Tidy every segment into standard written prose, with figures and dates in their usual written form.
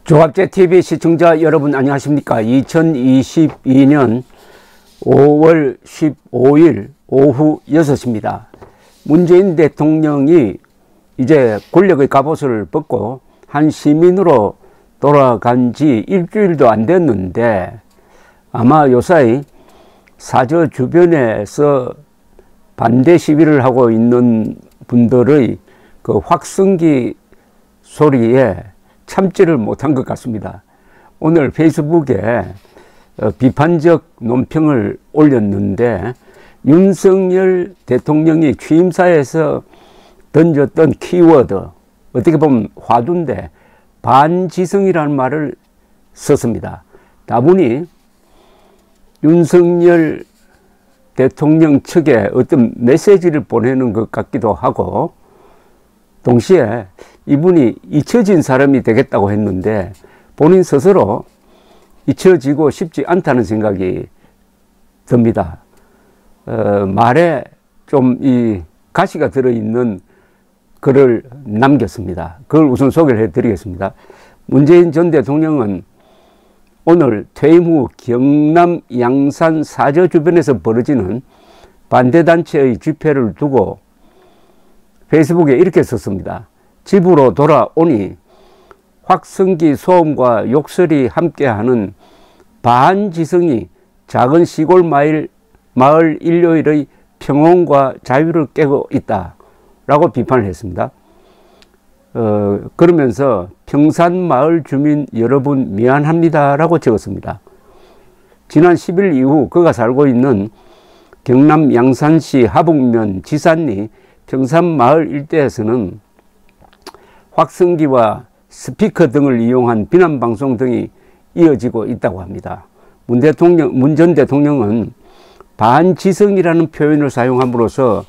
조갑제TV 시청자 여러분 안녕하십니까. 2022년 5월 15일 오후 6시입니다. 문재인 대통령이 이제 권력의 갑옷을 벗고 한 시민으로 돌아간 지 일주일도 안 됐는데, 아마 요사이 사저 주변에서 반대 시위를 하고 있는 분들의 그 확성기 소리에 참지를 못한 것 같습니다. 오늘 페이스북에 비판적 논평을 올렸는데, 윤석열 대통령이 취임사에서 던졌던 키워드, 어떻게 보면 화두인데 반지성이라는 말을 썼습니다. 다분히 윤석열 대통령 측에 어떤 메시지를 보내는 것 같기도 하고, 동시에 이분이 잊혀진 사람이 되겠다고 했는데 본인 스스로 잊혀지고 싶지 않다는 생각이 듭니다. 말에 좀 이 가시가 들어있는 글을 남겼습니다. 그걸 우선 소개를 해드리겠습니다. 문재인 전 대통령은 오늘 퇴임 후 경남 양산 사저 주변에서 벌어지는 반대단체의 집회를 두고 페이스북에 이렇게 썼습니다. 집으로 돌아오니 확성기 소음과 욕설이 함께하는 반지성이 작은 시골 마을 일요일의 평온과 자유를 깨고 있다 라고 비판을 했습니다. 그러면서 평산마을 주민 여러분 미안합니다 라고 적었습니다. 지난 10일 이후 그가 살고 있는 경남 양산시 하북면 지산리 평산마을 일대에서는 확성기와 스피커 등을 이용한 비난방송 등이 이어지고 있다고 합니다. 문 전 대통령은 반지성이라는 표현을 사용함으로써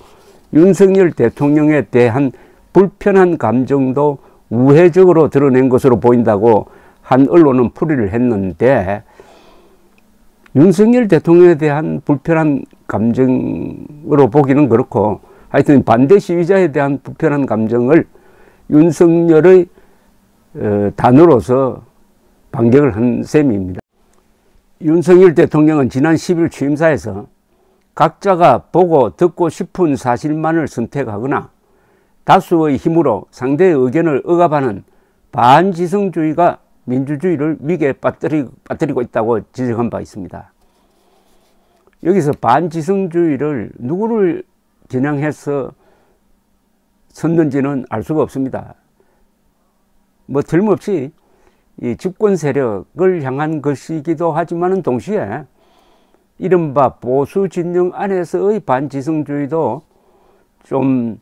윤석열 대통령에 대한 불편한 감정도 우회적으로 드러낸 것으로 보인다고 한 언론은 풀이를 했는데, 윤석열 대통령에 대한 불편한 감정으로 보기는 그렇고, 하여튼 반대 시위자에 대한 불편한 감정을 윤석열의 단어로서 반격을 한 셈입니다. 윤석열 대통령은 지난 10일 취임사에서 각자가 보고 듣고 싶은 사실만을 선택하거나 다수의 힘으로 상대의 의견을 억압하는 반지성주의가 민주주의를 위기에 빠뜨리고 있다고 지적한 바 있습니다. 여기서 반지성주의를 누구를 겨냥해서 섰는지는 알 수가 없습니다. 뭐 틀림없이 이 집권 세력을 향한 것이기도 하지만 동시에 이른바 보수 진영 안에서의 반지성주의도 좀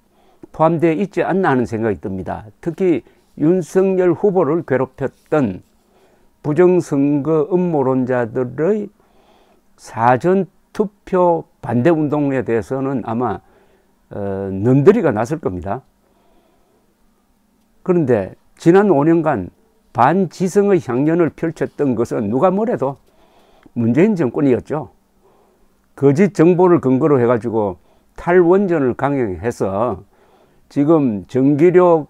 포함되어 있지 않나 하는 생각이 듭니다. 특히 윤석열 후보를 괴롭혔던 부정선거 음모론자들의 사전투표 반대운동에 대해서는 아마 넘들이가 났을 겁니다. 그런데 지난 5년간 반지성의 향연을 펼쳤던 것은 누가 뭐래도 문재인 정권이었죠. 거짓 정보를 근거로 해가지고 탈원전을 강행해서 지금 전기력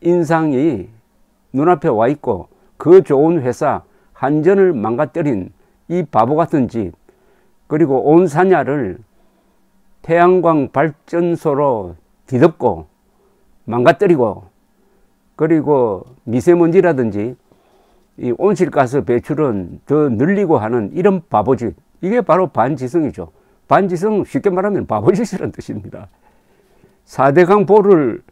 인상이 눈앞에 와 있고 그 좋은 회사 한전을 망가뜨린 이 바보 같은 짓, 그리고 온 산야를 태양광 발전소로 뒤덮고 망가뜨리고, 그리고 미세먼지라든지 이 온실가스 배출은 더 늘리고 하는 이런 바보짓, 이게 바로 반지성이죠. 반지성 쉽게 말하면 바보짓이라는 뜻입니다. 4대강 보를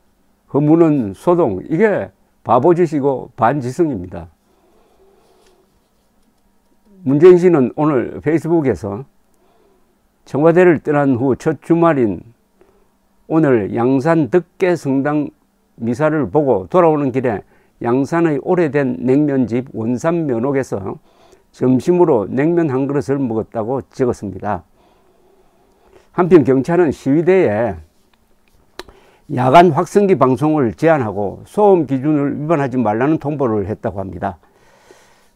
허무는 소동, 이게 바보짓이고 반지성입니다. 문재인 씨는 오늘 페이스북에서 청와대를 떠난 후 첫 주말인 오늘 양산 덕계 성당 미사를 보고 돌아오는 길에 양산의 오래된 냉면집 원산 면옥에서 점심으로 냉면 한 그릇을 먹었다고 적었습니다. 한편 경찰은 시위대에 야간 확성기 방송을 제한하고 소음 기준을 위반하지 말라는 통보를 했다고 합니다.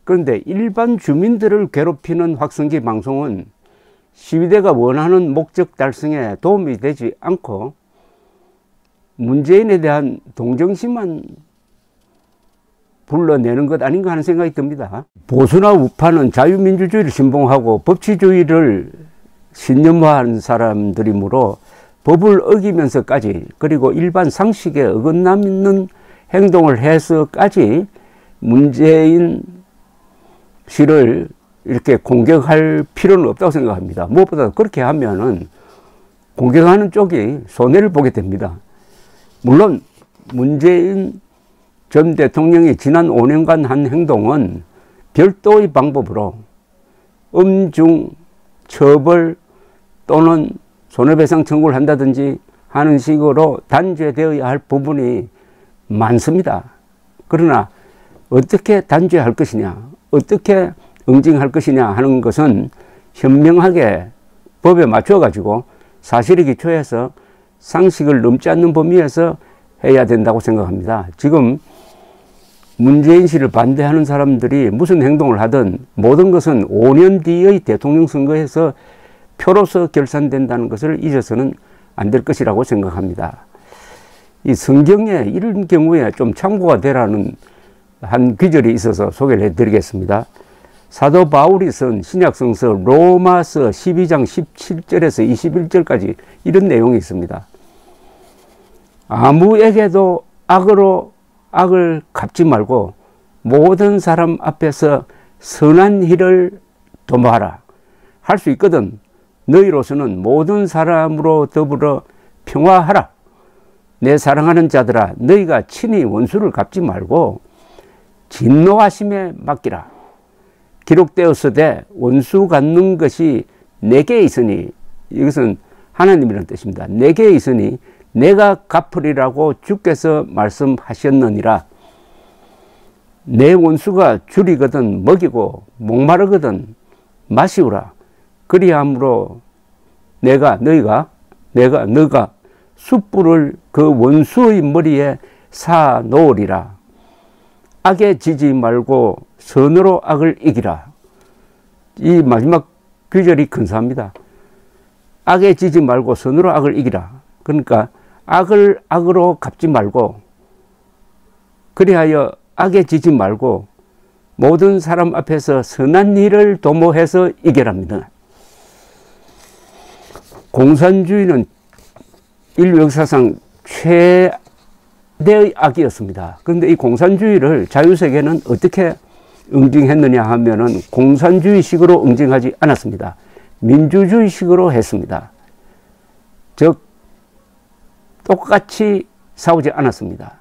그런데 일반 주민들을 괴롭히는 확성기 방송은 시위대가 원하는 목적 달성에 도움이 되지 않고 문재인에 대한 동정심만 불러내는 것 아닌가 하는 생각이 듭니다. 보수나 우파는 자유민주주의를 신봉하고 법치주의를 신념화한 사람들이므로 법을 어기면서까지 그리고 일반 상식에 어긋나는 행동을 해서까지 문재인 씨를 이렇게 공격할 필요는 없다고 생각합니다. 무엇보다 그렇게 하면은 공격하는 쪽이 손해를 보게 됩니다. 물론 문재인 전 대통령이 지난 5년간 한 행동은 별도의 방법으로 엄중 처벌 또는 손해배상 청구를 한다든지 하는 식으로 단죄되어야 할 부분이 많습니다. 그러나 어떻게 단죄할 것이냐, 어떻게 응징할 것이냐 하는 것은 현명하게 법에 맞춰 가지고 사실에 기초해서 상식을 넘지 않는 범위에서 해야 된다고 생각합니다. 지금 문재인 씨를 반대하는 사람들이 무슨 행동을 하든 모든 것은 5년 뒤의 대통령 선거에서 표로서 결산된다는 것을 잊어서는 안 될 것이라고 생각합니다. 이 성경에 이런 경우에 좀 참고가 되라는 한 귀절이 있어서 소개를 해드리겠습니다. 사도 바울이 쓴 신약성서 로마서 12장 17절에서 21절까지 이런 내용이 있습니다. 아무에게도 악으로 악을 갚지 말고 모든 사람 앞에서 선한 일을 도모하라. 할 수 있거든 너희로서는 모든 사람으로 더불어 평화하라. 내 사랑하는 자들아 너희가 친히 원수를 갚지 말고 진노하심에 맡기라. 기록되었으되 원수 갚는 것이 내게 있으니, 이것은 하나님이라는 뜻입니다. 내게 있으니 내가 갚으리라고 주께서 말씀하셨느니라. 내 원수가 줄이거든 먹이고 목마르거든 마시우라. 그리함으로 너가 숯불을 그 원수의 머리에 사 놓으리라. 악에 지지 말고 선으로 악을 이기라. 이 마지막 귀절이 근사합니다. 악에 지지 말고 선으로 악을 이기라. 그러니까 악을 악으로 갚지 말고, 그리하여 악에 지지 말고 모든 사람 앞에서 선한 일을 도모해서 이겨랍니다. 공산주의는 인류 역사상 최대의 악이었습니다. 그런데 이 공산주의를 자유세계는 어떻게 응징했느냐 하면은 공산주의식으로 응징하지 않았습니다. 민주주의식으로 했습니다. 즉 똑같이 싸우지 않았습니다.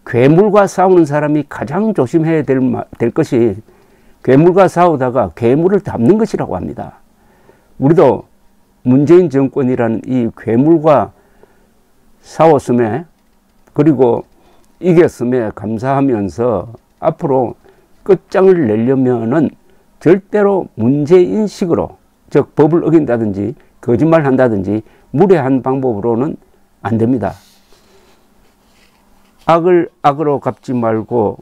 괴물과 싸우는 사람이 가장 조심해야 될 것이 괴물과 싸우다가 괴물을 잡는 것이라고 합니다. 우리도 문재인 정권이라는 이 괴물과 싸웠음에 그리고 이겼음에 감사하면서 앞으로 끝장을 내려면은 절대로 문재인식으로, 즉 법을 어긴다든지 거짓말한다든지 무례한 방법으로는 안 됩니다. 악을 악으로 갚지 말고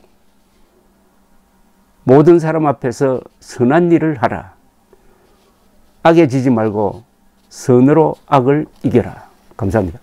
모든 사람 앞에서 선한 일을 하라. 악에 지지 말고 선으로 악을 이겨라. 감사합니다.